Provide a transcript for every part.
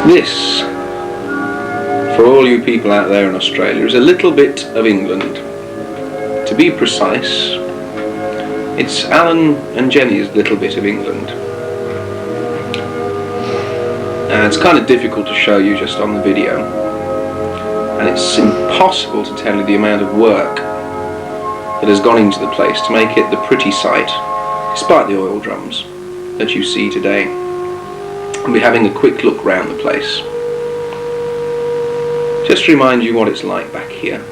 This, for all you people out there in Australia, is a little bit of England. To be precise, it's Alan and Jenny's little bit of England. It's kind of difficult to show you just on the video, and it's impossible to tell you the amount of work that has gone into the place to make it the pretty sight, despite the oil drums that you see today. I'll be having a quick look round the place, just to remind you what it's like back here.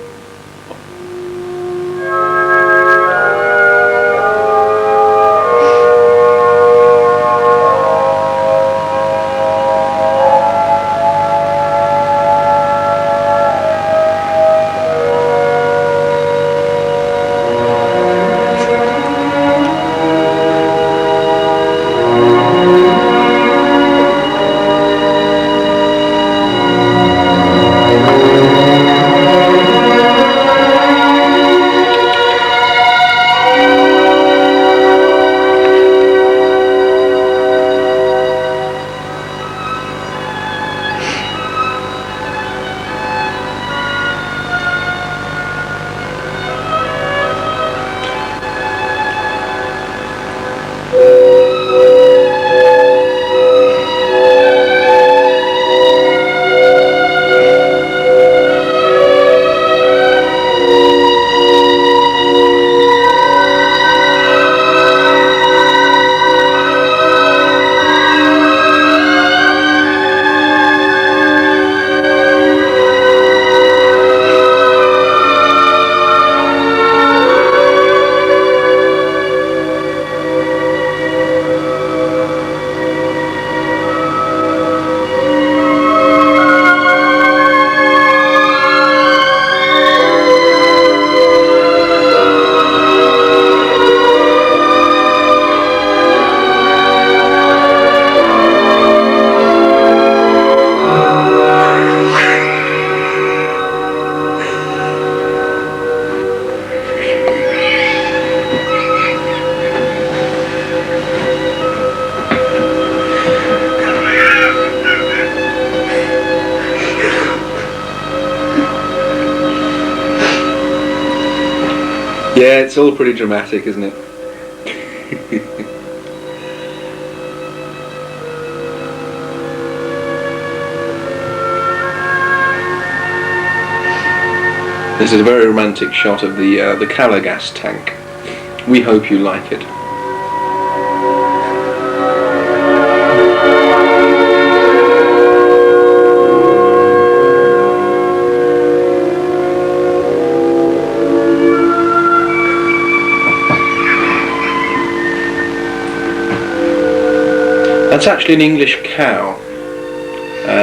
Yeah, it's all pretty dramatic, isn't it? This is a very romantic shot of the Cala gas tank. We hope you like it. That's actually an English cow.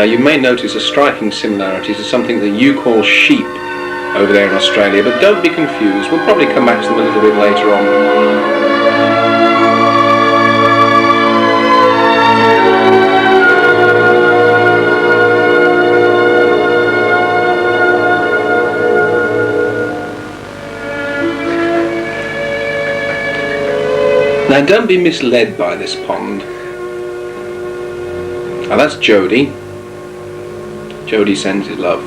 You may notice a striking similarity to something that you call sheep over there in Australia, but don't be confused. We'll probably come back to them a little bit later on. Now don't be misled by this pond. Now that's Jody. Jody sends his love.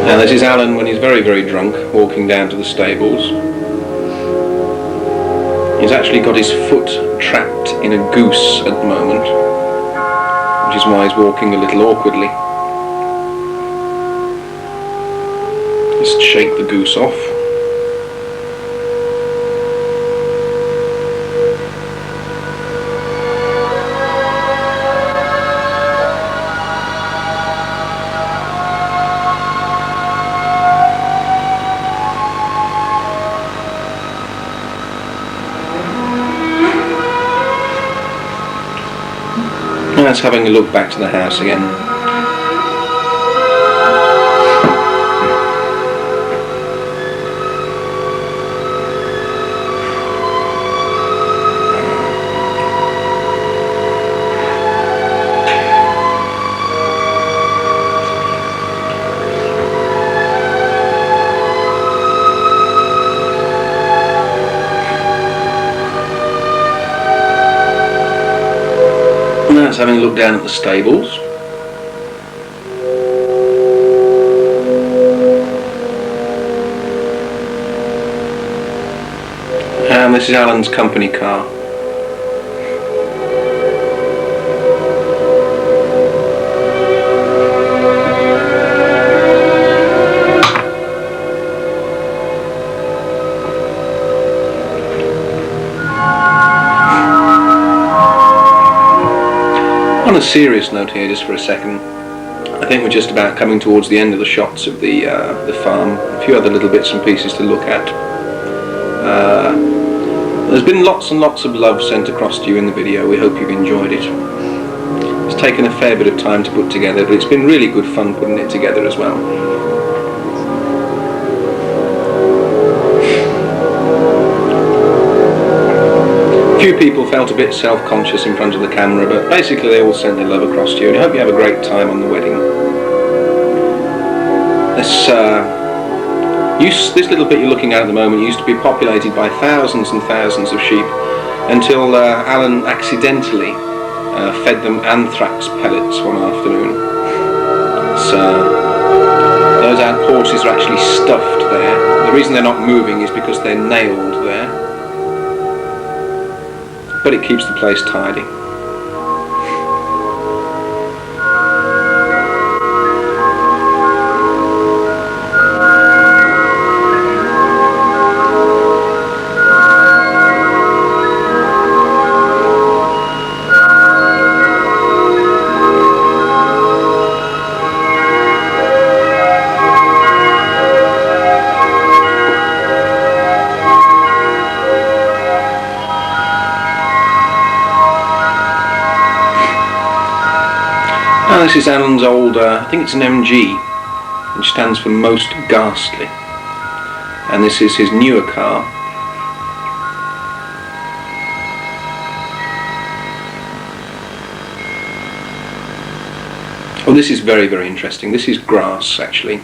Now this is Alan when he's very, very drunk, walking down to the stables. He's actually got his foot trapped in a goose at the moment, which is why he's walking a little awkwardly. Just shake the goose off. Let's having a look back to the house again. having a look down at the stables. And this is Alan's company car. On a serious note here, just for a second, I think we're just about coming towards the end of the shots of the farm. A few other little bits and pieces to look at. There's been lots and lots of love sent across to you in the video. We hope you've enjoyed it. It's taken a fair bit of time to put together, but it's been really good fun putting it together as well. A few people felt a bit self-conscious in front of the camera, but basically they all sent their love across to you, and I hope you have a great time on the wedding. This little bit you're looking at the moment used to be populated by thousands and thousands of sheep until Alan accidentally fed them anthrax pellets one afternoon. So those horses are actually stuffed there. The reason they're not moving is because they're nailed there. But it keeps the place tidy. This is Alan's old, I think it's an MG, which stands for Most Ghastly. And this is his newer car. Oh, this is very, very interesting. This is grass, actually.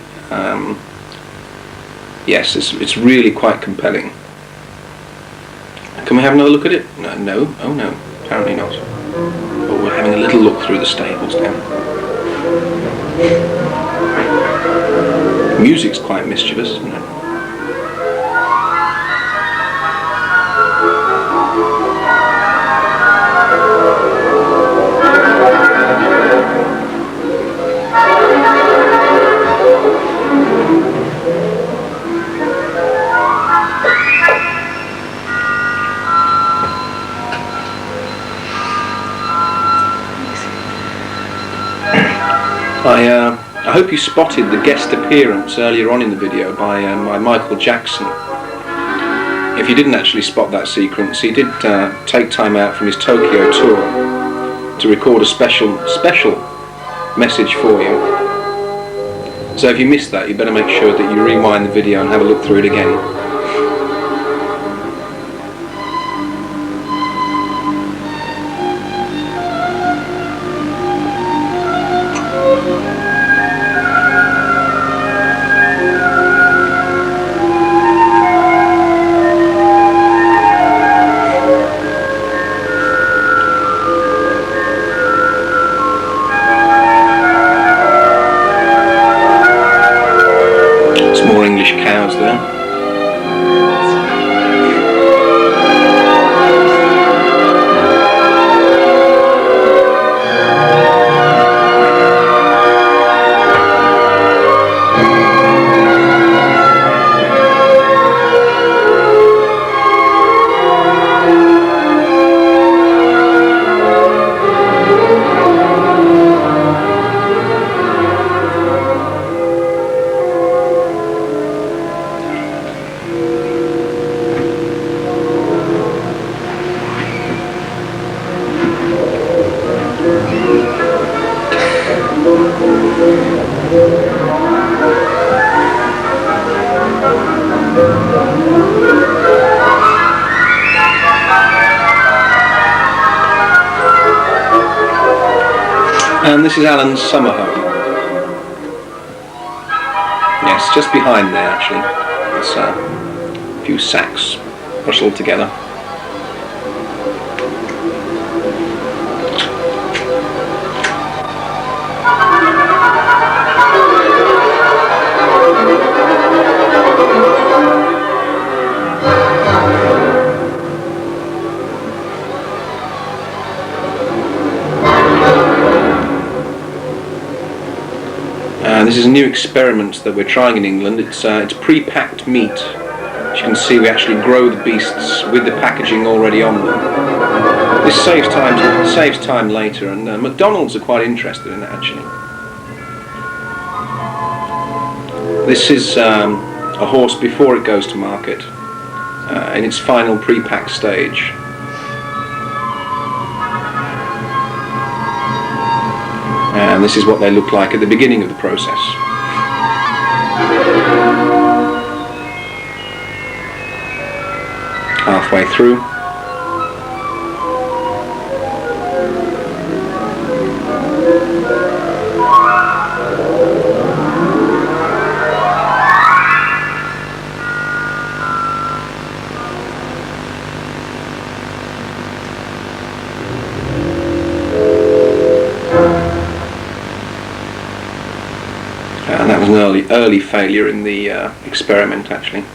Yes, it's really quite compelling. Can we have another look at it? No? Oh no, apparently not. Oh, we're having a little look through the stables now. Music's quite mischievous, isn't it? I hope you spotted the guest appearance earlier on in the video by Michael Jackson. If you didn't actually spot that sequence, he did take time out from his Tokyo tour to record a special message for you. So if you missed that, you better make sure that you rewind the video and have a look through it again. Cows there. And this is Alan's summer home. Yes, just behind there actually. There's a few sacks rustled together. This is a new experiment that we're trying in England. It's pre-packed meat. As you can see, we actually grow the beasts with the packaging already on them. This saves time later, and McDonald's are quite interested in it actually. This is a horse before it goes to market, in its final pre-packed stage. And this is what they look like at the beginning of the process. Halfway through. And that was an early failure in the experiment actually.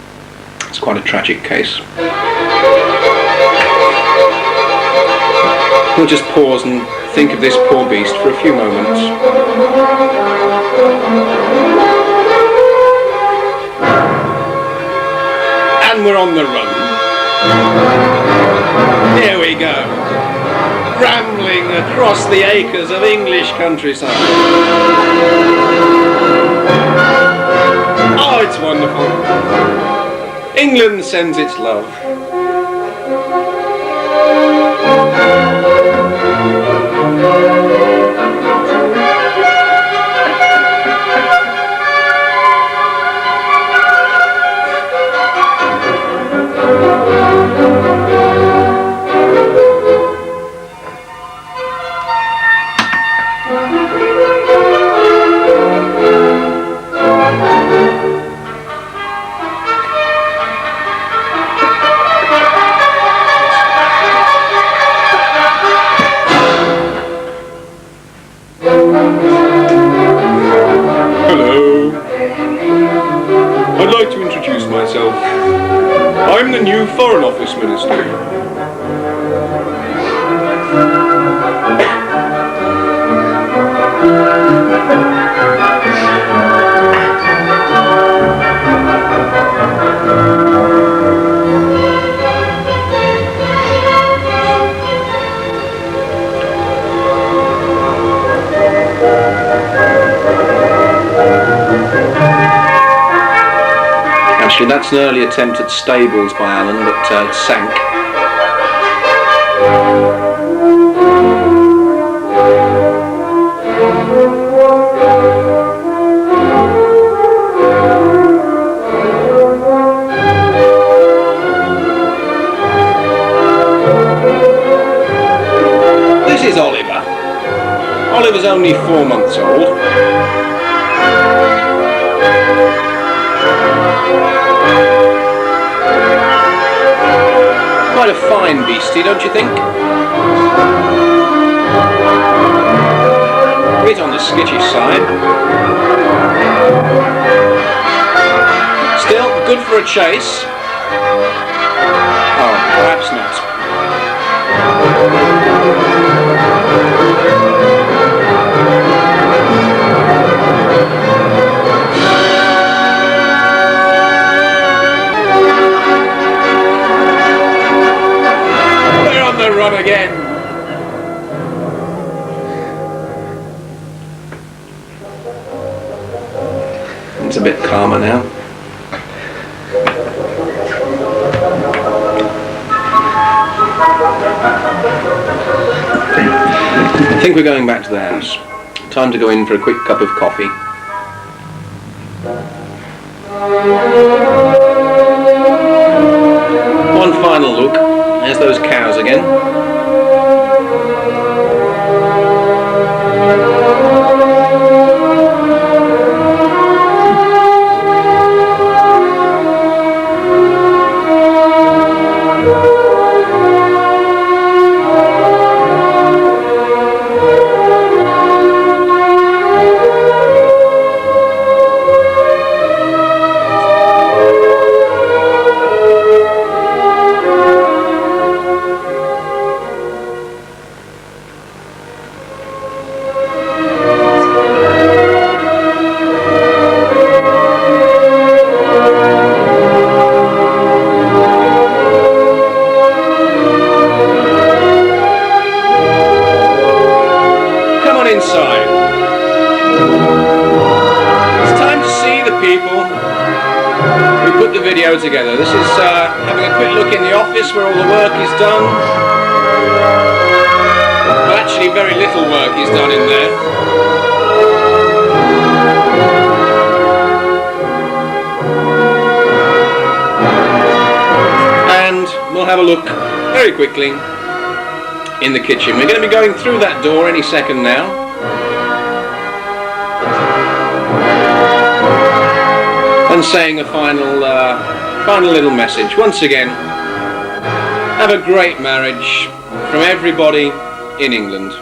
It's quite a tragic case. We'll just pause and think of this poor beast for a few moments. And we're on the run. Here we go. Rambling across the acres of English countryside. Oh, it's wonderful. England sends its love. I'd like to introduce myself. I'm the new Foreign Office Minister. Actually, that's an early attempt at stables by Alan, but it sank. This is Oliver. Oliver's only 4 months old. Quite a fine beastie, don't you think? A bit on the skittish side. Still good for a chase. Oh, perhaps not. Run again. It's a bit calmer now. I think we're going back to the house. Time to go in for a quick cup of coffee. One final look. There's those cows again. that's where all the work is done. Well, actually very little work is done in there. And we'll have a look very quickly in the kitchen. We're going to be going through that door any second now. And saying a final little message. Once again, have a great marriage from everybody in England.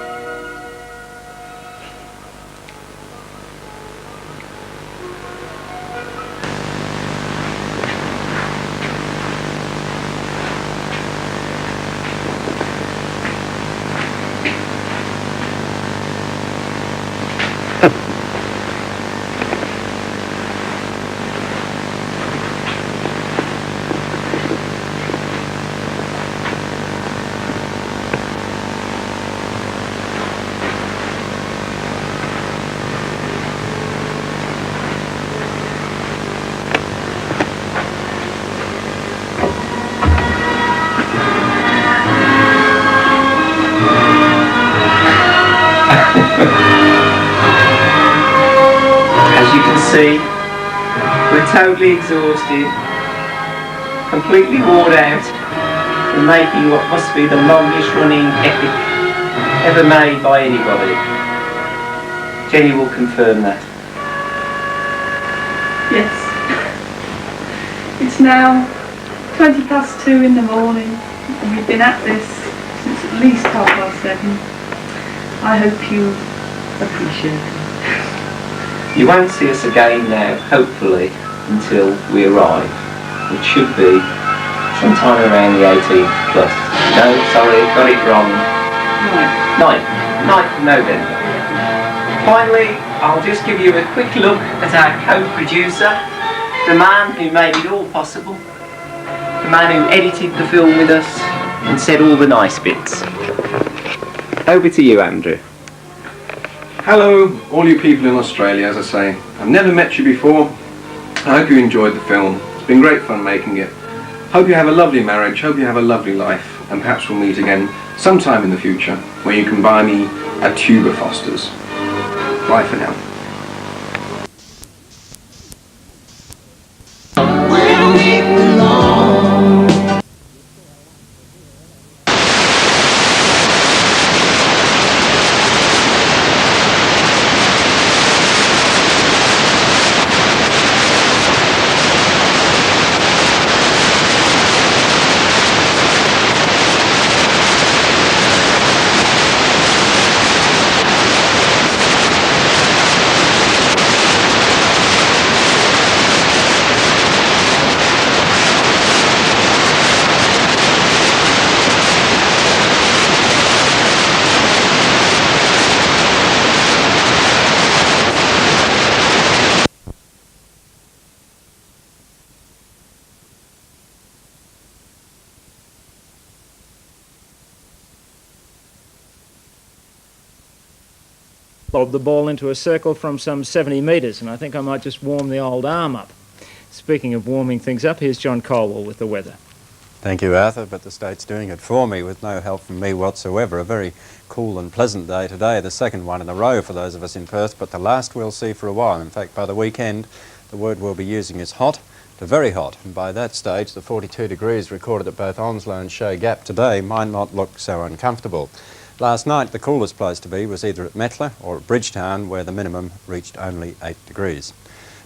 See, we're totally exhausted, completely worn out, and making what must be the longest running epic ever made by anybody. Jenny will confirm that. Yes. It's now 2:20 in the morning, and we've been at this since at least 7:30. I hope you appreciate it. You won't see us again now, hopefully, until we arrive, which should be sometime around the 18th plus. No, sorry, got it wrong. 9th of November. Finally, I'll just give you a quick look at our co-producer, the man who made it all possible, the man who edited the film with us and said all the nice bits. Over to you, Andrew. Hello, all you people in Australia, as I say. I've never met you before. I hope you enjoyed the film. It's been great fun making it. Hope you have a lovely marriage, hope you have a lovely life, and perhaps we'll meet again sometime in the future where you can buy me a tube of Foster's. Bye for now. Lob the ball into a circle from some 70 metres, and I think I might just warm the old arm up. Speaking of warming things up, here's John Colwell with the weather. Thank you, Arthur, but the state's doing it for me with no help from me whatsoever. A very cool and pleasant day today, the second one in a row for those of us in Perth, but the last we'll see for a while. In fact, by the weekend, the word we'll be using is hot to very hot, and by that stage, the 42 degrees recorded at both Onslow and Shay Gap today might not look so uncomfortable. Last night, the coolest place to be was either at Metla or at Bridgetown, where the minimum reached only 8 degrees.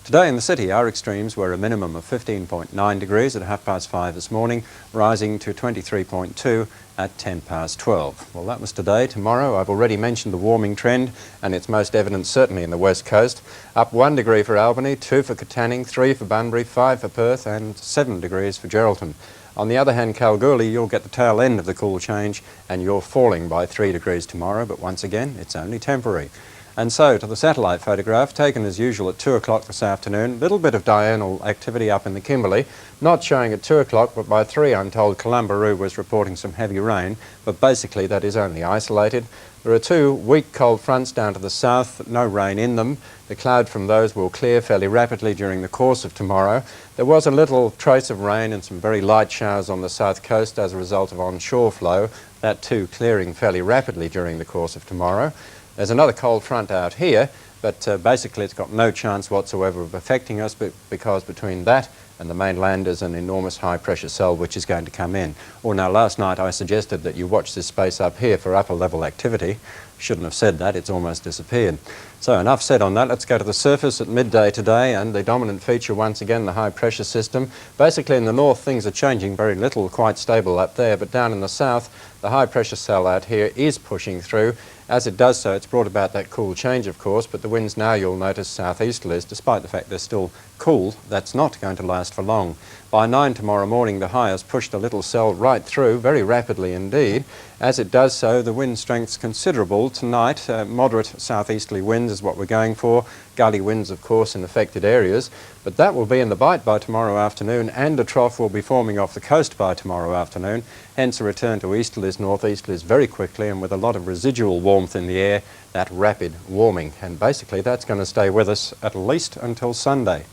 Today in the city, our extremes were a minimum of 15.9 degrees at 5:30 this morning, rising to 23.2 at 12:10. Well, that was today. Tomorrow, I've already mentioned the warming trend, and it's most evident certainly in the west coast. Up 1 degree for Albany, 2 for Katanning, 3 for Bunbury, 5 for Perth, and 7 degrees for Geraldton. On the other hand, Kalgoorlie, you'll get the tail end of the cool change, and you're falling by 3 degrees tomorrow, but once again, it's only temporary. And so to the satellite photograph, taken as usual at 2 o'clock this afternoon, a little bit of diurnal activity up in the Kimberley, not showing at 2 o'clock, but by 3 I'm told Columbaroo was reporting some heavy rain, but basically that is only isolated. There are 2 weak cold fronts down to the south, no rain in them. The cloud from those will clear fairly rapidly during the course of tomorrow. There was a little trace of rain and some very light showers on the south coast as a result of onshore flow, that too clearing fairly rapidly during the course of tomorrow. There's another cold front out here, but basically it's got no chance whatsoever of affecting us because between that and the mainland is an enormous high pressure cell which is going to come in. Or now last night I suggested that you watch this space up here for upper level activity. Shouldn't have said that, it's almost disappeared. So enough said on that. Let's go to the surface at midday today, and the dominant feature once again the high pressure system. Basically in the north things are changing very little, quite stable up there, but down in the south the high pressure cell out here is pushing through. As it does so, it's brought about that cool change, of course, but the winds now, you'll notice, southeasterlies, despite the fact they're still cool. That's not going to last for long. By 9 tomorrow morning, the high has pushed a little cell right through, very rapidly indeed. As it does so, the wind strength's considerable tonight. Moderate southeasterly winds is what we're going for. Gully winds, of course, in affected areas. But that will be in the bite by tomorrow afternoon, and a trough will be forming off the coast by tomorrow afternoon. Hence a return to easterlies, northeasterlies very quickly, and with a lot of residual warmth in the air, that rapid warming. And basically that's going to stay with us at least until Sunday.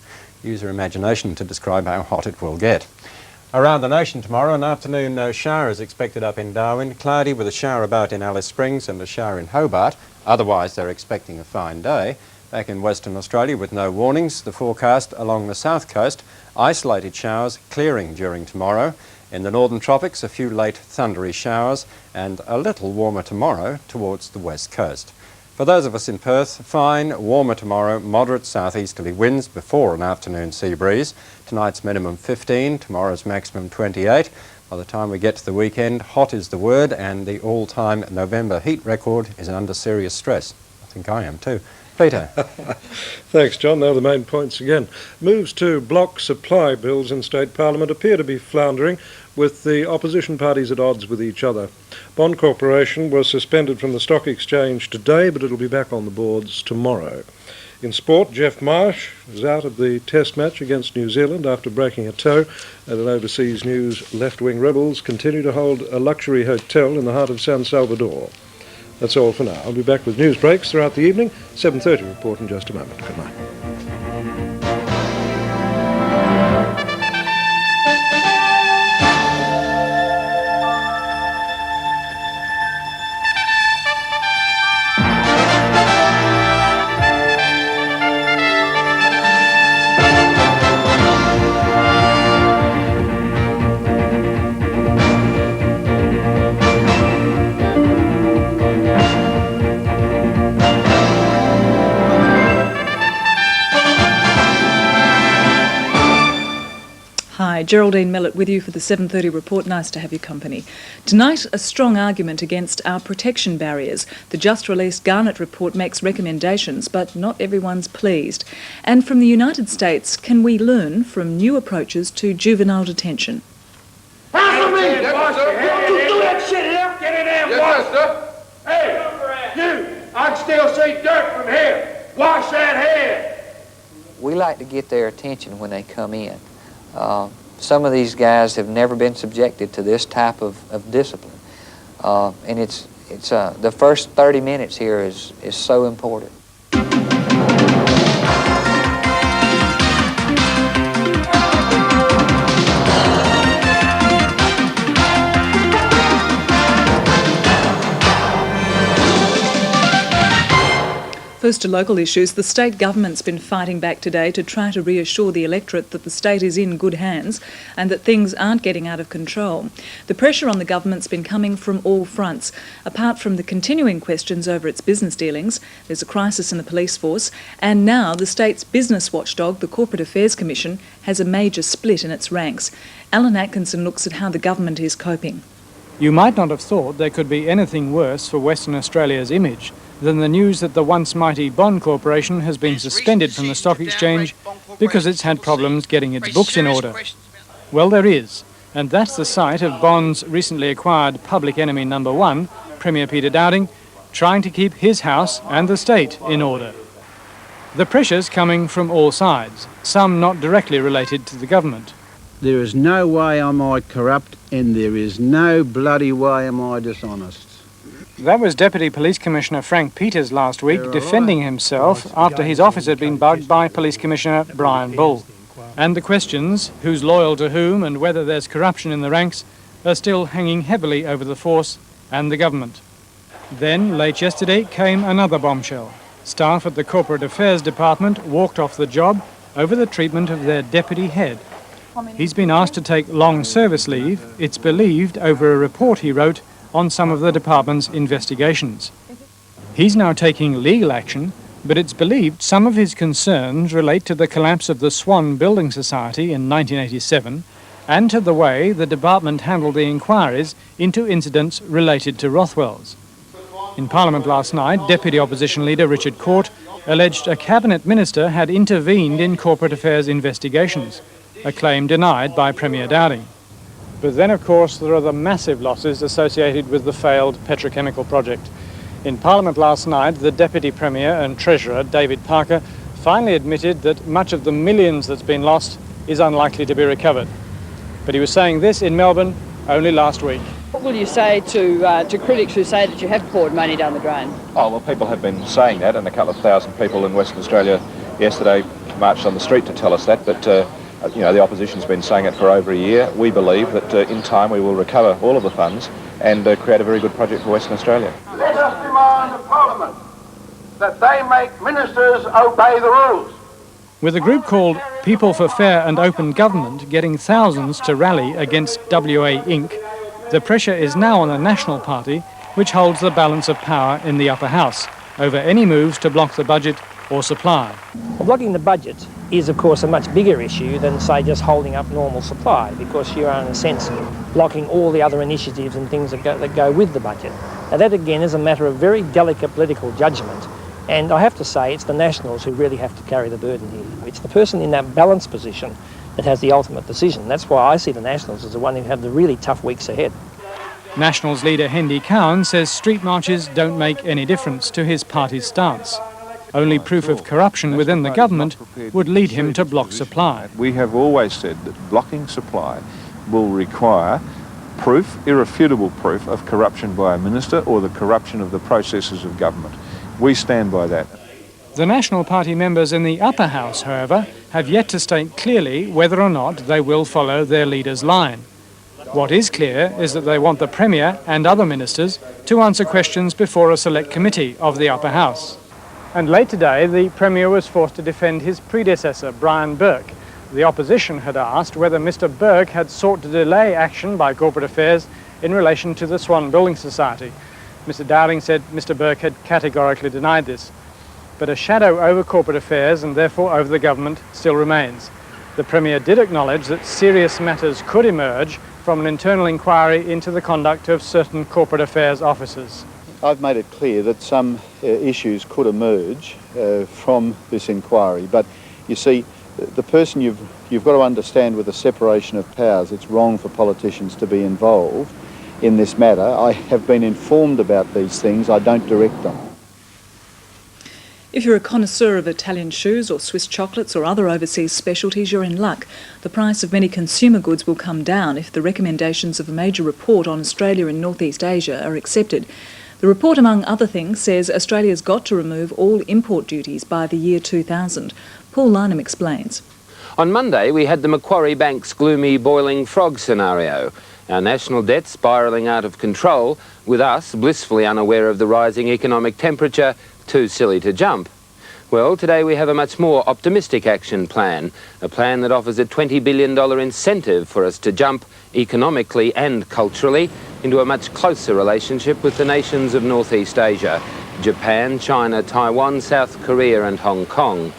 Use your imagination to describe how hot it will get. Around the nation tomorrow, an afternoon shower is expected up in Darwin. Cloudy with a shower about in Alice Springs and a shower in Hobart. Otherwise they're expecting a fine day. Back in Western Australia with no warnings. The forecast along the south coast, isolated showers clearing during tomorrow. In the northern tropics, a few late thundery showers and a little warmer tomorrow towards the west coast. For those of us in Perth, fine, warmer tomorrow, moderate southeasterly winds before an afternoon sea breeze. Tonight's minimum 15, tomorrow's maximum 28. By the time we get to the weekend, hot is the word, and the all-time November heat record is under serious stress. I think I am too. Peter. Thanks, John. Now the main points again. Moves to block supply bills in State Parliament appear to be floundering, with the opposition parties at odds with each other. Bond Corporation was suspended from the stock exchange today, but it'll be back on the boards tomorrow. In sport, Jeff Marsh is out of the test match against New Zealand after breaking a toe. And in overseas news, left-wing rebels continue to hold a luxury hotel in the heart of San Salvador. That's all for now. I'll be back with news breaks throughout the evening. 7:30 report in just a moment. Good night. Hi, Geraldine Mellett with you for the 7:30 report. Nice to have your company. Tonight, a strong argument against our protection barriers. The just-released Garnett report makes recommendations, but not everyone's pleased. And from the United States, can we learn from new approaches to juvenile detention? Answer me! Yes, sir. Don't you do that shit here! Get in there and wash! Sir. Hey, you! I can still see dirt from here. Wash that head! We like to get their attention when they come in. Some of these guys have never been subjected to this type of discipline. And it's the first 30 minutes here is so important. First to local issues, the state government's been fighting back today to try to reassure the electorate that the state is in good hands and that things aren't getting out of control. The pressure on the government's been coming from all fronts. Apart from the continuing questions over its business dealings, there's a crisis in the police force, and now the state's business watchdog, the Corporate Affairs Commission, has a major split in its ranks. Alan Atkinson looks at how the government is coping. You might not have thought there could be anything worse for Western Australia's image than the news that the once mighty Bond Corporation has been suspended from the stock exchange because it's had problems getting its books in order. Well, there is, and that's the site of Bond's recently acquired public enemy number one, Premier Peter Dowding, trying to keep his house and the state in order. The pressure's coming from all sides, some not directly related to the government. There is no way am I corrupt, and there is no bloody way am I dishonest. That was Deputy Police Commissioner Frank Peters last week defending himself after his office had been bugged by Police Commissioner Brian Bull. And the questions, who's loyal to whom and whether there's corruption in the ranks, are still hanging heavily over the force and the government. Then, late yesterday, came another bombshell. Staff at the Corporate Affairs Department walked off the job over the treatment of their deputy head. He's been asked to take long service leave, it's believed, over a report he wrote on some of the department's investigations. He's now taking legal action, but it's believed some of his concerns relate to the collapse of the Swan Building Society in 1987 and to the way the department handled the inquiries into incidents related to Rothwell's. In Parliament last night, Deputy Opposition Leader Richard Court alleged a Cabinet Minister had intervened in Corporate Affairs investigations, a claim denied by Premier Dowding. But then, of course, there are the massive losses associated with the failed petrochemical project. In Parliament last night, the Deputy Premier and Treasurer, David Parker, finally admitted that much of the millions that's been lost is unlikely to be recovered. But he was saying this in Melbourne only last week. What will you say to critics who say that you have poured money down the drain? Oh, well, people have been saying that, and a couple of thousand people in Western Australia yesterday marched on the street to tell us that, but you know, the opposition's been saying it for over a year. We believe that in time we will recover all of the funds and create a very good project for Western Australia. Let us demand of Parliament that they make ministers obey the rules. With a group called People for Fair and Open Government getting thousands to rally against WA Inc., the pressure is now on the National Party, which holds the balance of power in the upper house over any moves to block the budget or supply. Blocking the budget is, of course, a much bigger issue than, say, just holding up normal supply, because you are, in a sense, blocking all the other initiatives and things that go with the budget. Now, that, again, is a matter of very delicate political judgment, and I have to say it's the Nationals who really have to carry the burden here. It's the person in that balanced position that has the ultimate decision. That's why I see the Nationals as the one who have the really tough weeks ahead. Nationals leader Hendy Cowan says street marches don't make any difference to his party's stance. Only proof of corruption within the government would lead him to block supply. We have always said that blocking supply will require proof, irrefutable proof, of corruption by a minister or the corruption of the processes of government. We stand by that. The National Party members in the upper house, however, have yet to state clearly whether or not they will follow their leader's line. What is clear is that they want the Premier and other ministers to answer questions before a select committee of the upper house. And late today, the Premier was forced to defend his predecessor, Brian Burke. The opposition had asked whether Mr Burke had sought to delay action by Corporate Affairs in relation to the Swan Building Society. Mr Dowding said Mr Burke had categorically denied this. But a shadow over Corporate Affairs and therefore over the government still remains. The Premier did acknowledge that serious matters could emerge from an internal inquiry into the conduct of certain Corporate Affairs officers. I've made it clear that some issues could emerge from this inquiry, but you see, the person you've got to understand with the separation of powers, it's wrong for politicians to be involved in this matter. I have been informed about these things, I don't direct them. If you're a connoisseur of Italian shoes or Swiss chocolates or other overseas specialties, you're in luck. The price of many consumer goods will come down if the recommendations of a major report on Australia and Northeast Asia are accepted. The report, among other things, says Australia's got to remove all import duties by the year 2000. Paul Lynham explains. On Monday, we had the Macquarie Bank's gloomy boiling frog scenario. Our national debt spiralling out of control, with us blissfully unaware of the rising economic temperature, too silly to jump. Well, today we have a much more optimistic action plan, a plan that offers a $20 billion incentive for us to jump economically and culturally into a much closer relationship with the nations of Northeast Asia, Japan, China, Taiwan, South Korea and Hong Kong.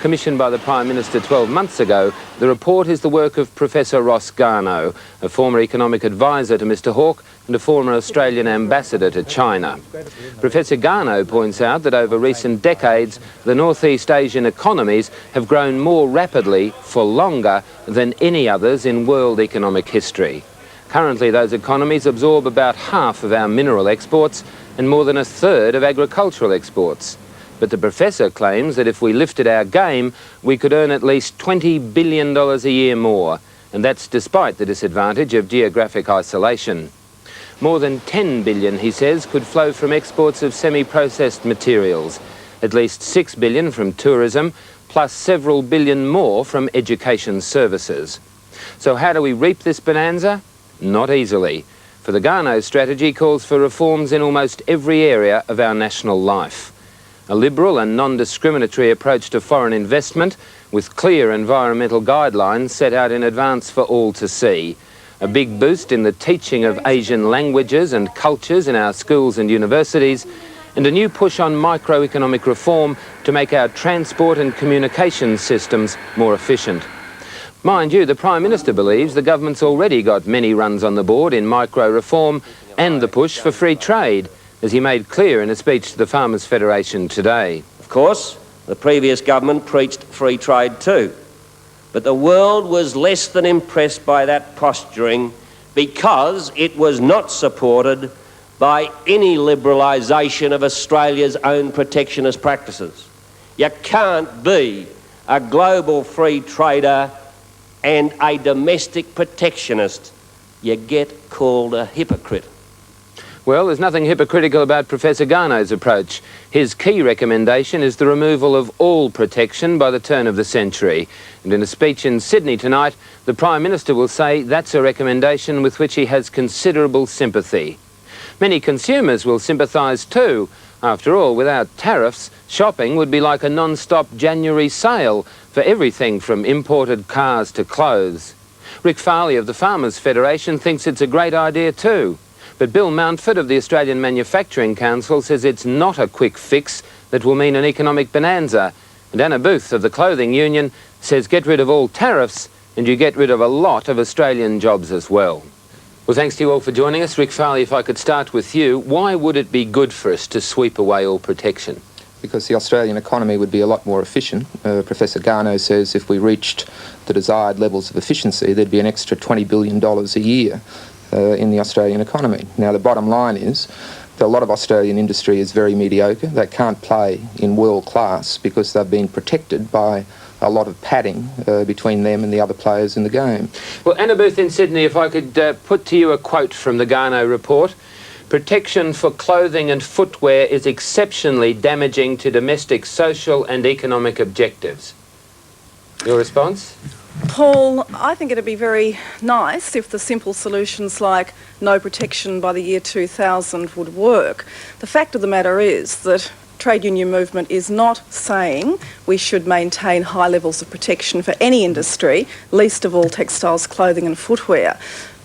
Commissioned by the Prime Minister 12 months ago, the report is the work of Professor Ross Garnaut, a former economic advisor to Mr Hawke and a former Australian ambassador to China. Professor Garnaut points out that over recent decades, the Northeast Asian economies have grown more rapidly for longer than any others in world economic history. Currently, those economies absorb about half of our mineral exports and more than a third of agricultural exports. But the professor claims that if we lifted our game, we could earn at least $20 billion a year more, and that's despite the disadvantage of geographic isolation. More than $10 billion, he says, could flow from exports of semi-processed materials, at least $6 billion from tourism, plus several billion more from education services. So how do we reap this bonanza? Not easily, for the Garnaut strategy calls for reforms in almost every area of our national life. A liberal and non-discriminatory approach to foreign investment with clear environmental guidelines set out in advance for all to see. A big boost in the teaching of Asian languages and cultures in our schools and universities, and a new push on microeconomic reform to make our transport and communications systems more efficient. Mind you, the Prime Minister believes the government's already got many runs on the board in micro-reform and the push for free trade, as he made clear in a speech to the Farmers Federation today. Of course, the previous government preached free trade too. But the world was less than impressed by that posturing because it was not supported by any liberalisation of Australia's own protectionist practices. You can't be a global free trader and a domestic protectionist. You get called a hypocrite. Well, there's nothing hypocritical about Professor Garnaut's approach. His key recommendation is the removal of all protection by the turn of the century. And in a speech in Sydney tonight, the Prime Minister will say that's a recommendation with which he has considerable sympathy. Many consumers will sympathise too. After all, without tariffs, shopping would be like a non-stop January sale for everything from imported cars to clothes. Rick Farley of the Farmers Federation thinks it's a great idea too. But Bill Mountford of the Australian Manufacturing Council says it's not a quick fix that will mean an economic bonanza. And Anna Booth of the Clothing Union says get rid of all tariffs and you get rid of a lot of Australian jobs as well. Well, thanks to you all for joining us. Rick Farley, if I could start with you, why would it be good for us to sweep away all protection? Because the Australian economy would be a lot more efficient. Professor Garnaut says if we reached the desired levels of efficiency, there'd be an extra $20 billion a year in the Australian economy. Now, the bottom line is that a lot of Australian industry is very mediocre. They can't play in world class because they've been protected by a lot of padding between them and the other players in the game. Well, Anna Booth in Sydney, if I could put to you a quote from the Garnaut report. Protection for clothing and footwear is exceptionally damaging to domestic social and economic objectives. Your response? Paul, I think it'd be very nice if the simple solutions like no protection by the year 2000 would work. The fact of the matter is that trade union movement is not saying we should maintain high levels of protection for any industry, least of all textiles, clothing and footwear.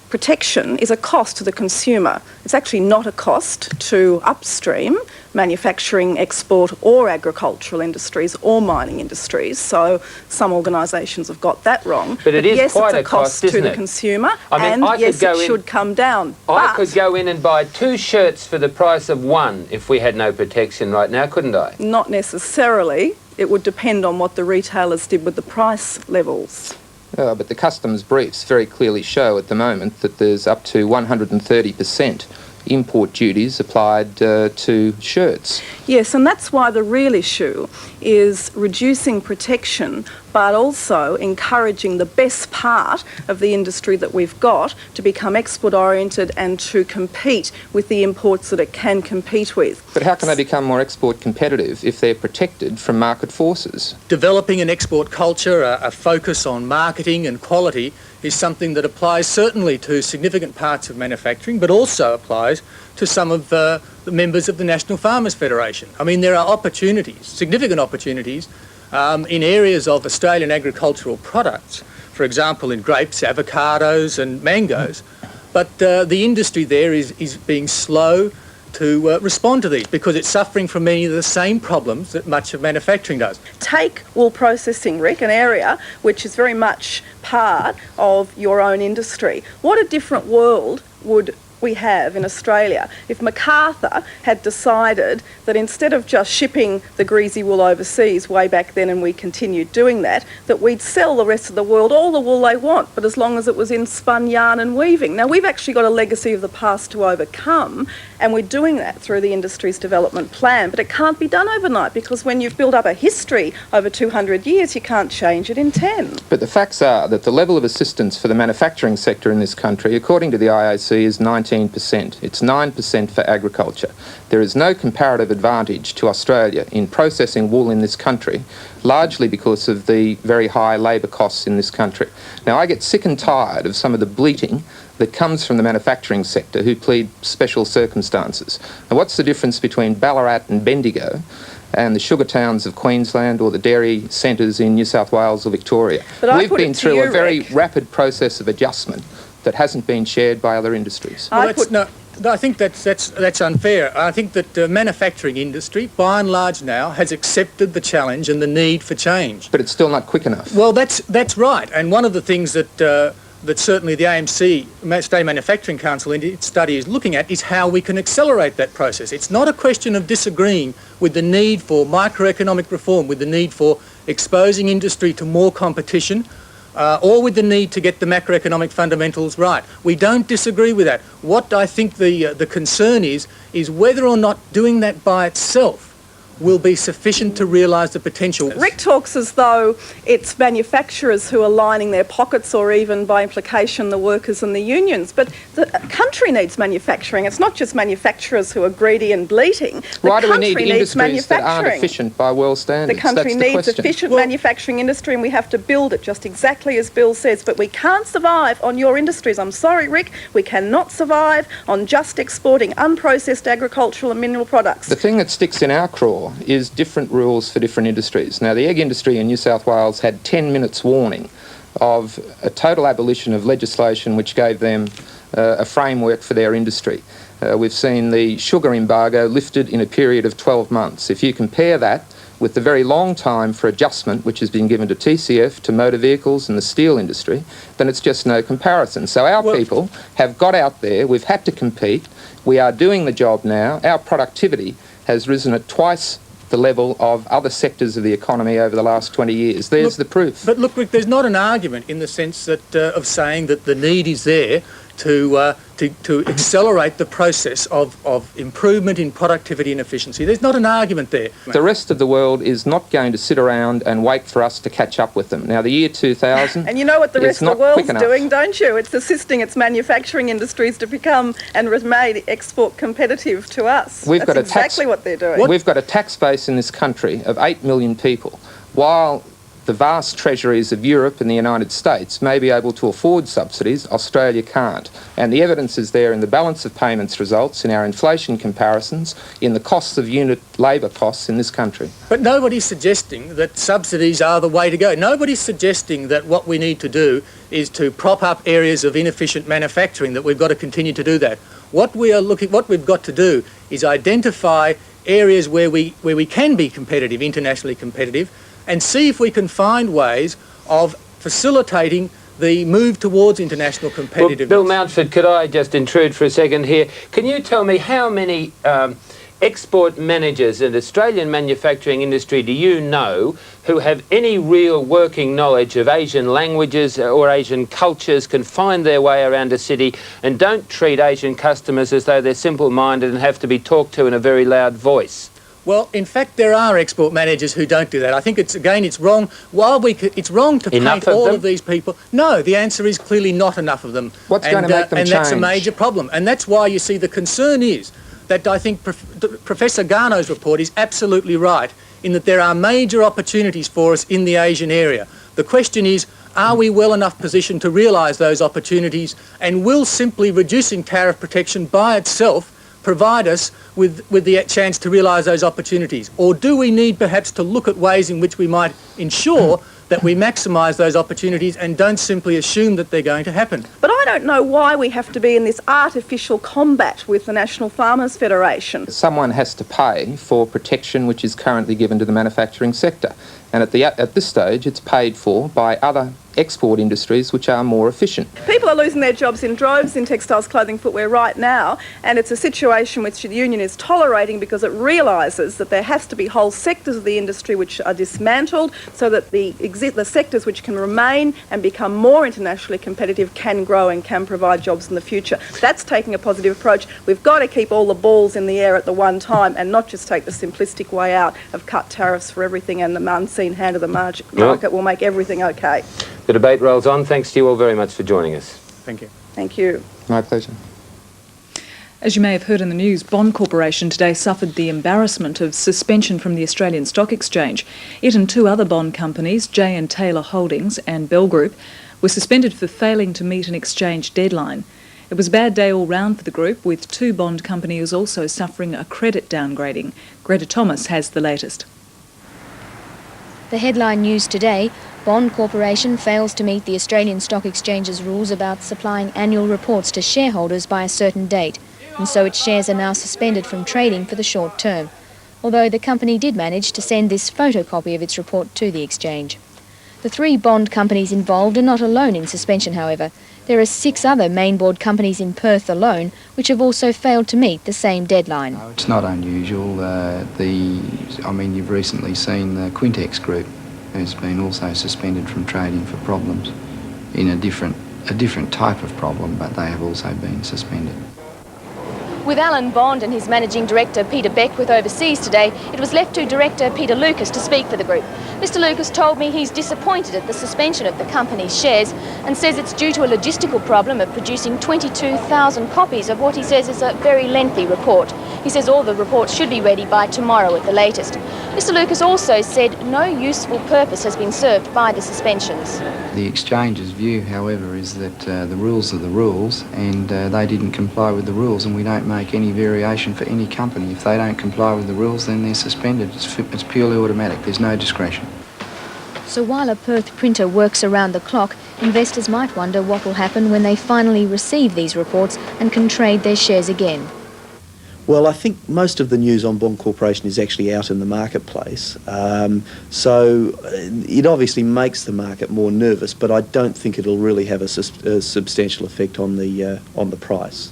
Protection is a cost to the consumer. It's actually not a cost to upstream manufacturing, export or agricultural industries or mining industries. So some organisations have got that wrong. But it is yes, quite it's a cost, to isn't the it? consumer, I mean, and yes, it should come down. I could go in and buy 2 shirts for the price of 1 if we had no protection right now, couldn't I? Not necessarily. It would depend on what the retailers did with the price levels. But the customs briefs very clearly show at the moment that there's up to 130% import duties applied to shirts. Yes, and that's why the real issue is reducing protection but also encouraging the best part of the industry that we've got to become export-oriented and to compete with the imports that it can compete with. But how can they become more export competitive if they're protected from market forces? Developing an export culture, a focus on marketing and quality, is something that applies certainly to significant parts of manufacturing, but also applies to some of the members of the National Farmers Federation. I mean, there are opportunities, significant opportunities, in areas of Australian agricultural products, for example in grapes, avocados and mangoes, but the industry there is being slow to respond to these because it's suffering from many of the same problems that much of manufacturing does. Take wool processing, Rick, an area which is very much part of your own industry. What a different world would we have in Australia, if MacArthur had decided that instead of just shipping the greasy wool overseas way back then, and we continued doing that, that we'd sell the rest of the world all the wool they want, but as long as it was in spun yarn and weaving. Now, we've actually got a legacy of the past to overcome, and we're doing that through the Industries Development Plan, but it can't be done overnight, because when you've built up a history over 200 years, you can't change it in 10. But the facts are that the level of assistance for the manufacturing sector in this country, according to the IAC, is 19%. It's 9% for agriculture. There is no comparative advantage to Australia in processing wool in this country, largely because of the very high labour costs in this country. Now, I get sick and tired of some of the bleating that comes from the manufacturing sector who plead special circumstances. Now, what's the difference between Ballarat and Bendigo and the sugar towns of Queensland or the dairy centres in New South Wales or Victoria? We've been through a very rapid process of adjustment that hasn't been shared by other industries. Well, I think that's unfair. I think that the manufacturing industry, by and large now, has accepted the challenge and the need for change. But it's still not quick enough. Well, that's right. And one of the things that that certainly the AMC, State Manufacturing Council, in its study is looking at is how we can accelerate that process. It's not a question of disagreeing with the need for microeconomic reform, with the need for exposing industry to more competition, or with the need to get the macroeconomic fundamentals right. We don't disagree with that. What I think the concern is whether or not doing that by itself will be sufficient to realise the potential. Rick talks as though it's manufacturers who are lining their pockets, or even by implication the workers and the unions. But the country needs manufacturing. It's not just manufacturers who are greedy and bleating. Why do we need industries that aren't efficient by world standards? The country needs efficient manufacturing industry, and we have to build it just exactly as Bill says. But we can't survive on your industries. I'm sorry, Rick. We cannot survive on just exporting unprocessed agricultural and mineral products. The thing that sticks in our craw is different rules for different industries. Now, the egg industry in New South Wales had 10 minutes warning of a total abolition of legislation which gave them a framework for their industry. We've seen the sugar embargo lifted in a period of 12 months. If you compare that with the very long time for adjustment which has been given to TCF, to motor vehicles and the steel industry, then it's just no comparison. So our people have got out there, we've had to compete, we are doing the job now, our productivity has risen at twice the level of other sectors of the economy over the last 20 years. There's the proof. But look, Rick, there's not an argument in the sense that of saying that the need is there to accelerate the process of improvement in productivity and efficiency. There's not an argument there. The rest of the world is not going to sit around and wait for us to catch up with them. Now, the year 2000 and you know what the rest of the world's doing, don't you? It's assisting its manufacturing industries to become and remain export competitive to us. That's exactly what they're doing. We've got a tax base in this country of 8 million people, while the vast treasuries of Europe and the United States may be able to afford subsidies, Australia can't. And the evidence is there in the balance of payments results, in our inflation comparisons, in the costs of unit labour costs in this country. But nobody's suggesting that subsidies are the way to go. Nobody's suggesting that what we need to do is to prop up areas of inefficient manufacturing, that we've got to continue to do that. What we've got to do is identify areas where we can be competitive, internationally competitive, and see if we can find ways of facilitating the move towards international competitiveness. Well, Bill Mountford, could I just intrude for a second here? Can you tell me how many export managers in the Australian manufacturing industry do you know who have any real working knowledge of Asian languages or Asian cultures, can find their way around a city and don't treat Asian customers as though they're simple-minded and have to be talked to in a very loud voice? Well, in fact, there are export managers who don't do that. I think it's wrong. It's wrong to paint all of these people. No, the answer is clearly not enough of them. What's going to make them change? And that's a major problem. And that's why you see the concern is that I think Professor Garneau's report is absolutely right in that there are major opportunities for us in the Asian area. The question is, are we well enough positioned to realise those opportunities, and will simply reducing tariff protection by itself provide us with the chance to realise those opportunities? Or do we need perhaps to look at ways in which we might ensure that we maximise those opportunities and don't simply assume that they're going to happen? But I don't know why we have to be in this artificial combat with the National Farmers Federation. Someone has to pay for protection which is currently given to the manufacturing sector. And at this stage, it's paid for by other export industries which are more efficient. People are losing their jobs in droves in textiles, clothing, footwear right now, and it's a situation which the union is tolerating because it realises that there has to be whole sectors of the industry which are dismantled so that the sectors which can remain and become more internationally competitive can grow and can provide jobs in the future. That's taking a positive approach. We've got to keep all the balls in the air at the one time and not just take the simplistic way out of cut tariffs for everything and the unseen hand of the market will make everything okay. The debate rolls on. Thanks to you all very much for joining us. Thank you. Thank you. My pleasure. As you may have heard in the news, Bond Corporation today suffered the embarrassment of suspension from the Australian Stock Exchange. It and two other bond companies, J and Taylor Holdings and Bell Group, were suspended for failing to meet an exchange deadline. It was a bad day all round for the group, with two bond companies also suffering a credit downgrading. Greta Thomas has the latest. The headline news today: Bond Corporation fails to meet the Australian Stock Exchange's rules about supplying annual reports to shareholders by a certain date, and so its shares are now suspended from trading for the short term, although the company did manage to send this photocopy of its report to the exchange. The three bond companies involved are not alone in suspension, however. There are 6 other mainboard companies in Perth alone which have also failed to meet the same deadline. It's not unusual. You've recently seen the Quintex Group has been also suspended from trading for problems in a different type of problem, but they have also been suspended. With Alan Bond and his managing director Peter Beckwith overseas today, it was left to director Peter Lucas to speak for the group. Mr. Lucas told me he's disappointed at the suspension of the company's shares and says it's due to a logistical problem of producing 22,000 copies of what he says is a very lengthy report. He says all the reports should be ready by tomorrow at the latest. Mr. Lucas also said no useful purpose has been served by the suspensions. The exchange's view, however, is that the rules are the rules, and they didn't comply with the rules, and we don't make any variation for any company. If they don't comply with the rules, then they're suspended. It's purely automatic. There's no discretion. So while a Perth printer works around the clock, investors might wonder what will happen when they finally receive these reports and can trade their shares again. Well, I think most of the news on Bond Corporation is actually out in the marketplace, so it obviously makes the market more nervous, but I don't think it'll really have a substantial effect on the price.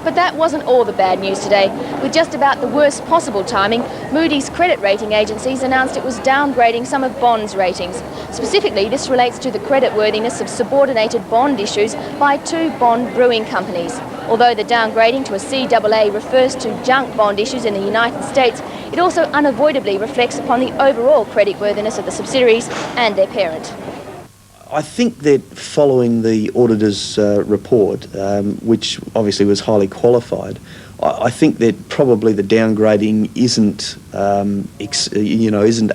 But that wasn't all the bad news today. With just about the worst possible timing, Moody's credit rating agencies announced it was downgrading some of Bond's ratings. Specifically, this relates to the creditworthiness of subordinated bond issues by 2 bond brewing companies. Although the downgrading to a CAA refers to junk bond issues in the United States, it also unavoidably reflects upon the overall creditworthiness of the subsidiaries and their parent. I think that following the auditor's report, which obviously was highly qualified, I think that probably the downgrading isn't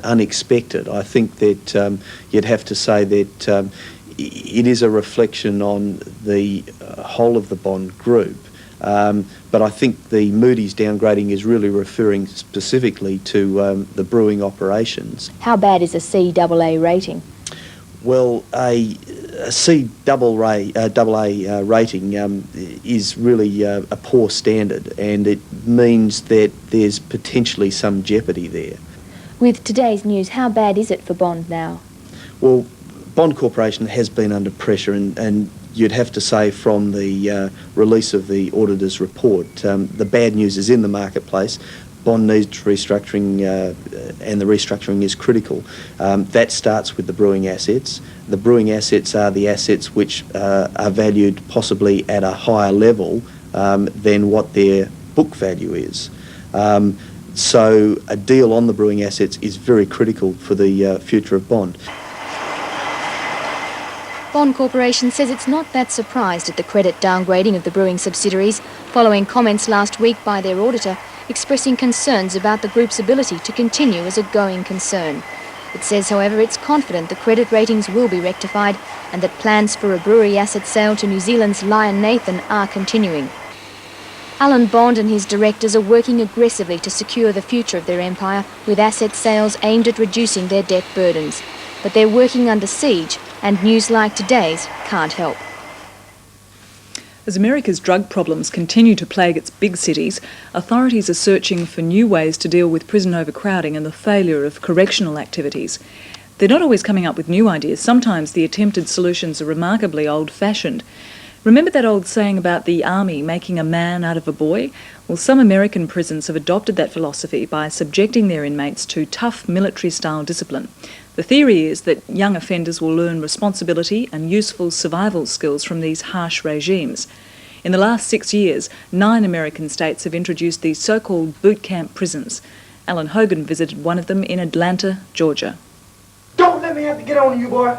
unexpected. I think that you'd have to say that it is a reflection on the whole of the bond group. But I think the Moody's downgrading is really referring specifically to the brewing operations. How bad is a CAA rating? Well, a CAA rating is really a poor standard, and it means that there's potentially some jeopardy there. With today's news, how bad is it for Bond now? Well, Bond Corporation has been under pressure, and you'd have to say from the release of the auditor's report, the bad news is in the marketplace. Bond needs restructuring, and the restructuring is critical. That starts with the brewing assets. The brewing assets are the assets which are valued possibly at a higher level than what their book value is. So a deal on the brewing assets is very critical for the future of Bond. Bond Corporation says it's not that surprised at the credit downgrading of the brewing subsidiaries, following comments last week by their auditor expressing concerns about the group's ability to continue as a going concern. It says, however, it's confident the credit ratings will be rectified and that plans for a brewery asset sale to New Zealand's Lion Nathan are continuing. Alan Bond and his directors are working aggressively to secure the future of their empire with asset sales aimed at reducing their debt burdens. But they're working under siege, and news like today's can't help. As America's drug problems continue to plague its big cities, authorities are searching for new ways to deal with prison overcrowding and the failure of correctional activities. They're not always coming up with new ideas. Sometimes the attempted solutions are remarkably old-fashioned. Remember that old saying about the army making a man out of a boy? Well, some American prisons have adopted that philosophy by subjecting their inmates to tough military-style discipline. The theory is that young offenders will learn responsibility and useful survival skills from these harsh regimes. In the last 6 years, 9 American states have introduced these so-called boot camp prisons. Alan Hogan visited one of them in Atlanta, Georgia. Don't let me have to get on to you, boy.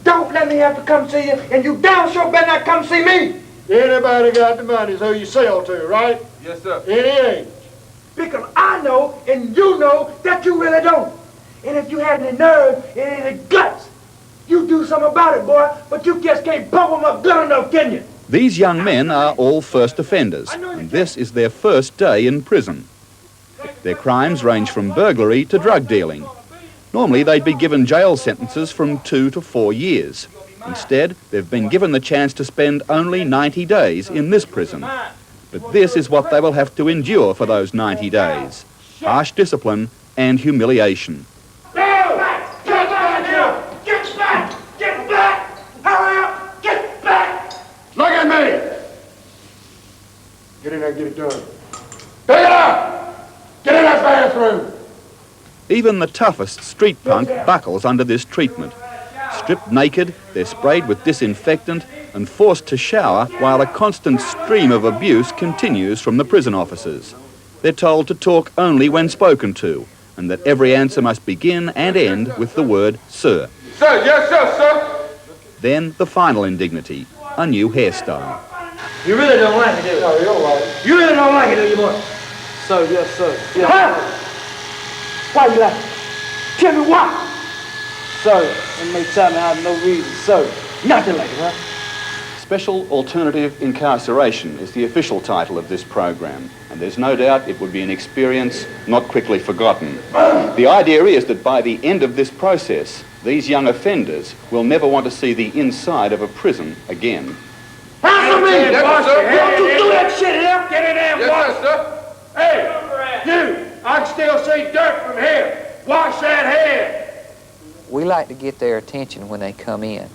Don't let me have to come see you, and you damn sure better not come see me. Anybody got the money is who you sell to, right? Yes, sir. Any age. Because I know, and you know, that you really don't. And if you had any nerve and any guts, you do something about it, boy, but you just can't pump them up good enough, can you? These young men are all first offenders, and this is their first day in prison. Their crimes range from burglary to drug dealing. Normally they'd be given jail sentences from 2 to 4 years. Instead, they've been given the chance to spend only 90 days in this prison. But this is what they will have to endure for those 90 days. Harsh discipline and humiliation. Look at me! Get in there and get it done. Pick it up! Get in that bathroom! Even the toughest street punk buckles under this treatment. Stripped naked, they're sprayed with disinfectant and forced to shower while a constant stream of abuse continues from the prison officers. They're told to talk only when spoken to, and that every answer must begin and end with the word sir. Sir, yes, sir, sir. Then the final indignity, a new hairstyle. You really don't like it, do you? No, you don't like it. You really don't like it, do you, boy? Sir, yes, sir. Yes. Huh? Why you laughing? Tell me why. Sir, and may tell me I have no reason, sir. Nothing like it, huh? Special Alternative Incarceration is the official title of this program, and there's no doubt it would be an experience not quickly forgotten. The idea is that by the end of this process, these young offenders will never want to see the inside of a prison again. Answer me! Yes, sir. Don't you do that shit here! Get in there and wash. Yes, sir. Hey, you! I can still see dirt from here. Wash that head. We like to get their attention when they come in.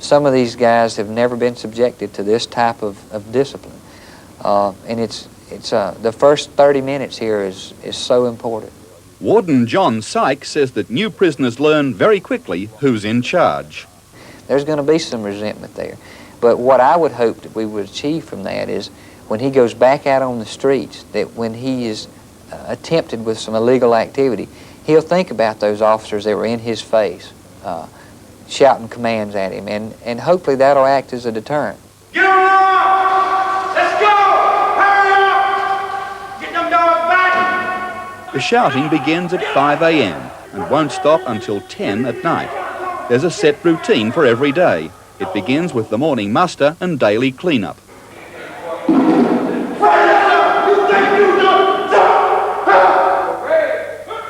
Some of these guys have never been subjected to this type of discipline. And it's the first 30 minutes here is so important. Warden John Sykes says that new prisoners learn very quickly who's in charge. There's going to be some resentment there. But what I would hope that we would achieve from that is when he goes back out on the streets, that when he is attempted with some illegal activity, he'll think about those officers that were in his face, shouting commands at him, and hopefully that'll act as a deterrent. Get on! Let's go! Hurry up! Get them dogs back! The shouting begins at 5 a.m. and won't stop until 10 at night. There's a set routine for every day. It begins with the morning muster and daily cleanup.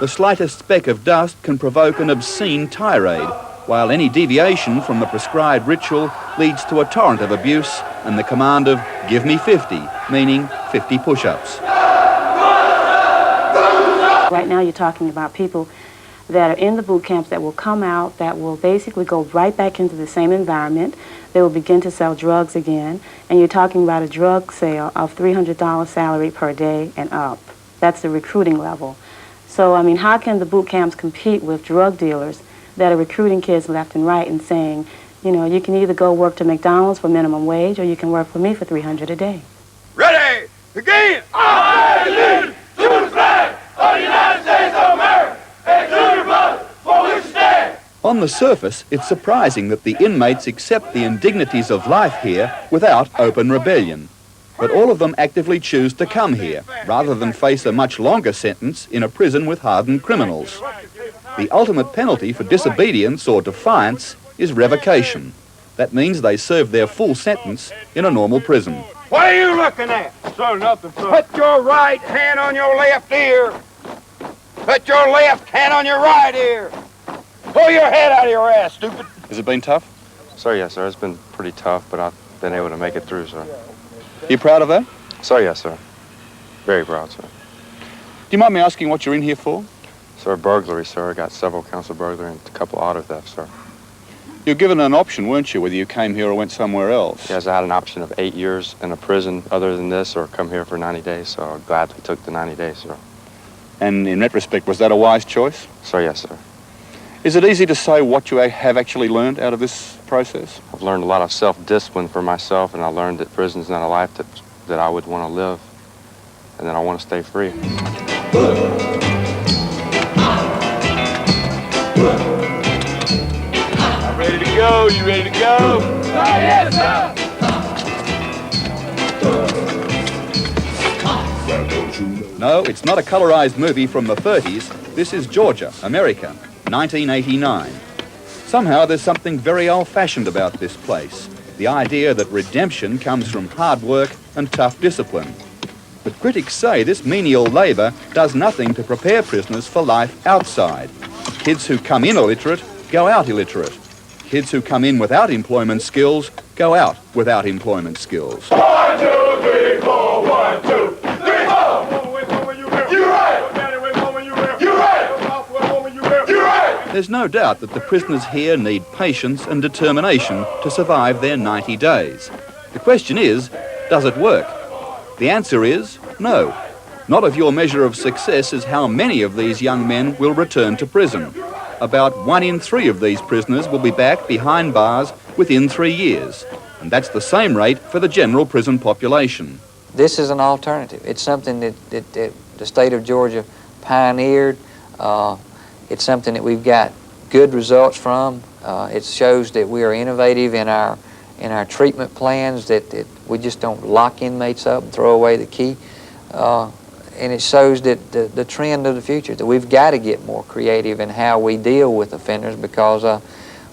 The slightest speck of dust can provoke an obscene tirade, while any deviation from the prescribed ritual leads to a torrent of abuse and the command of "give me 50," meaning 50 push-ups. Right now you're talking about people that are in the boot camps that will come out, that will basically go right back into the same environment. They will begin to sell drugs again, and you're talking about a drug sale of $300 salary per day and up. That's the recruiting level. So, I mean, how can the boot camps compete with drug dealers that are recruiting kids left and right and saying, you know, you can either go work to McDonald's for minimum wage or you can work for me for $300 a day. Ready, begin! I salute to the flag of the United States of America and to the republic for which it stands. On the surface, it's surprising that the inmates accept the indignities of life here without open rebellion. But all of them actively choose to come here, rather than face a much longer sentence in a prison with hardened criminals. The ultimate penalty for disobedience or defiance is revocation. That means they serve their full sentence in a normal prison. What are you looking at? Sir, nothing, sir. Put your right hand on your left ear. Put your left hand on your right ear. Pull your head out of your ass, stupid. Has it been tough? Sir, yes, sir. It's been pretty tough, but been able to make it through, sir. You proud of that? So, yes, sir. Very proud, sir. Do you mind me asking what you're in here for? Sir, burglary, sir. I got several counts of burglary and a couple auto thefts, sir. You were given an option, weren't you, whether you came here or went somewhere else? Yes, I had an option of 8 years in a prison other than this, or come here for 90 days, so I gladly took the 90 days, sir. And in retrospect, was that a wise choice? So, yes, sir. Is it easy to say what you have actually learned out of this process? I've learned a lot of self-discipline for myself, and I learned that prison's not a life that I would want to live, and that I want to stay free. I'm ready to go. You ready to go? Yes, sir. No, it's not a colorized movie from the 30s. This is Georgia, America, 1989. Somehow there's something very old-fashioned about this place. The idea that redemption comes from hard work and tough discipline. But critics say this menial labour does nothing to prepare prisoners for life outside. Kids who come in illiterate go out illiterate. Kids who come in without employment skills go out without employment skills. 1, 2, 3, 4. 1, 2, 3, 4. You right. You right. You right. There's no doubt that the prisoners here need patience and determination to survive their 90 days. The question is, does it work? The answer is no. Not if your measure of success is how many of these young men will return to prison. About 1 in 3 of these prisoners will be back behind bars within 3 years. And that's the same rate for the general prison population. This is an alternative. It's something that the state of Georgia pioneered. It's something that we've got good results from. It shows that we are innovative in our treatment plans, that we just don't lock inmates up and throw away the key. And it shows that the trend of the future, that we've got to get more creative in how we deal with offenders, because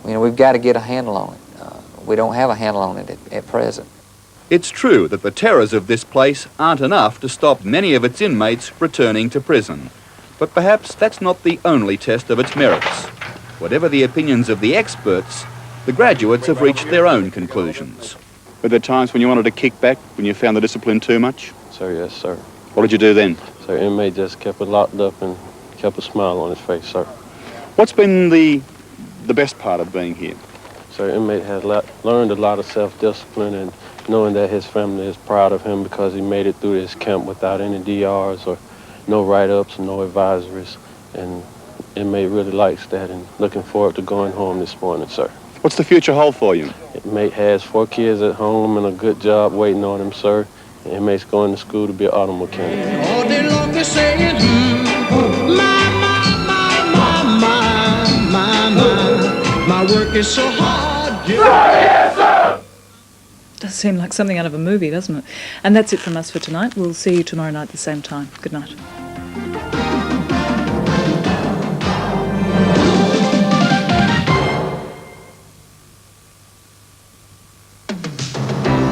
we've got to get a handle on it. We don't have a handle on it at present. It's true that the terrors of this place aren't enough to stop many of its inmates returning to prison. But perhaps that's not the only test of its merits. Whatever the opinions of the experts, the graduates have reached their own conclusions. Were there times when you wanted to kick back, when you found the discipline too much? Sir, yes, sir. What did you do then? Sir, inmate just kept it locked up and kept a smile on his face, sir. What's been the best part of being here? Sir, inmate has learned a lot of self-discipline, and knowing that his family is proud of him because he made it through this camp without any DRs or no write-ups and no advisories. And inmate really likes that, and looking forward to going home this morning, sir. What's the future hold for you? Inmate has 4 kids at home and a good job waiting on him, sir. And inmate's going to school to be an auto mechanic. All day long they're saying, my work is so hard. Yes, sir. Does seem like something out of a movie, doesn't it? And that's it from us for tonight. We'll see you tomorrow night at the same time. Good night.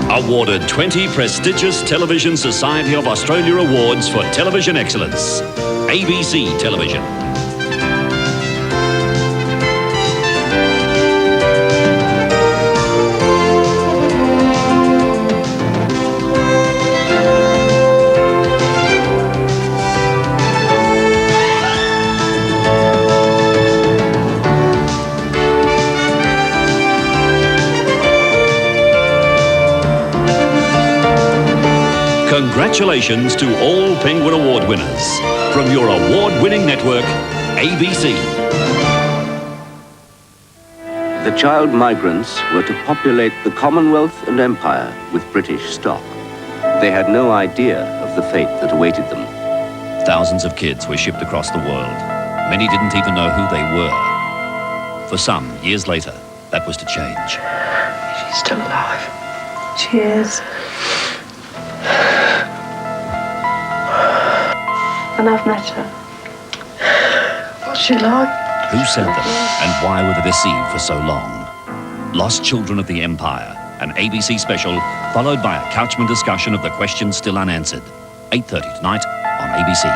Awarded 20 prestigious Television Society of Australia Awards for television excellence. ABC Television. Congratulations to all Penguin Award winners. From your award-winning network, ABC. The child migrants were to populate the Commonwealth and Empire with British stock. They had no idea of the fate that awaited them. Thousands of kids were shipped across the world. Many didn't even know who they were. For some, years later, that was to change. She's still alive. She is. And I've met her. What's she like? Who sent them, and why were they deceived for so long? Lost Children of the Empire, an ABC special, followed by a Couchman discussion of the questions still unanswered. 8:30 tonight on ABC.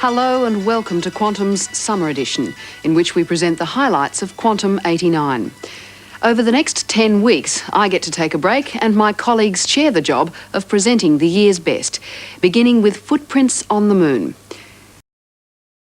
Hello and welcome to Quantum's Summer Edition, in which we present the highlights of Quantum 89. Over the next 10 weeks, I get to take a break and my colleagues share the job of presenting the year's best, beginning with Footprints on the Moon.